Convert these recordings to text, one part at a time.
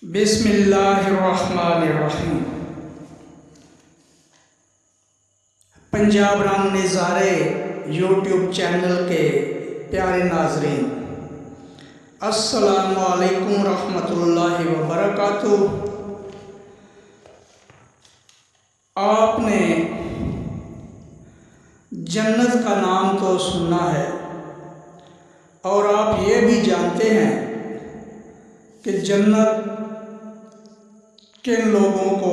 بسم اللہ الرحمن الرحیم۔ پنجاب رنگ نظارے یوٹیوب چینل کے پیارے ناظرین، السلام علیکم ورحمۃ اللہ وبرکاتہ۔ آپ نے جنت کا نام تو سنا ہے اور آپ یہ بھی جانتے ہیں کہ جنت کن لوگوں کو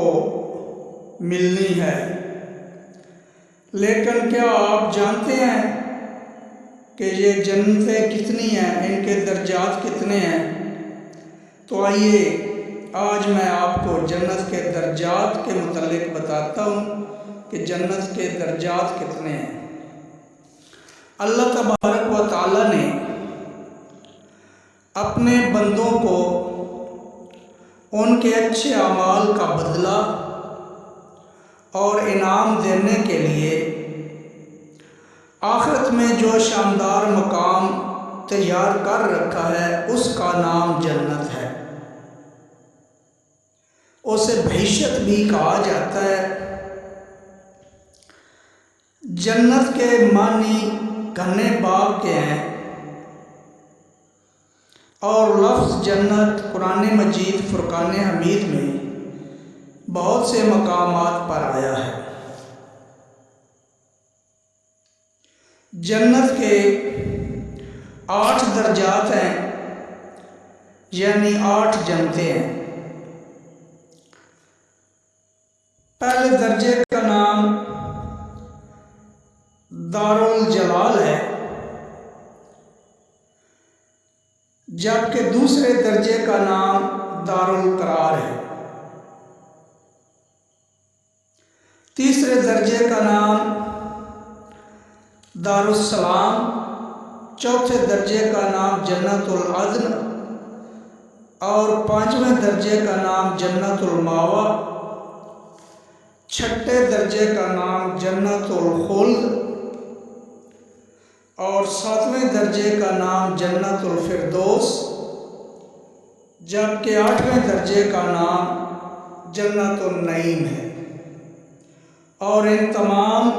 ملنی ہے، لیکن کیا آپ جانتے ہیں کہ یہ جنتیں کتنی ہیں، ان کے درجات کتنے ہیں؟ تو آئیے آج میں آپ کو جنت کے درجات کے متعلق بتاتا ہوں کہ جنت کے درجات کتنے ہیں۔ اللہ تبارک و تعالیٰ نے اپنے بندوں کو ان کے اچھے اعمال کا بدلہ اور انعام دینے کے لیے آخرت میں جو شاندار مقام تیار کر رکھا ہے اس کا نام جنت ہے۔ اسے بہشت بھی کہا جاتا ہے۔ جنت کے معنی گھنے باغ کے ہیں اور لفظ جنت قرآن مجید فرقان حمید میں بہت سے مقامات پر آیا ہے۔ جنت کے 8 درجات ہیں، یعنی 8 جنتیں ہیں۔ پہلے درجے کا نام دارالجلال ہے، جبکہ دوسرے درجے کا نام دارالقرار ہے۔ تیسرے درجے کا نام دارالسلام، چوتھے درجے کا نام جنت العدن اور 5ویں درجے کا نام جنت المأویٰ، 6 درجے کا نام جنت الخلد اور 7ویں درجے کا نام جنت الفردوس، جبکہ 8ویں درجے کا نام جنت النعیم ہے، اور ان تمام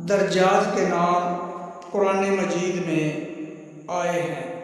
درجات کے نام قرآن مجید میں آئے ہیں۔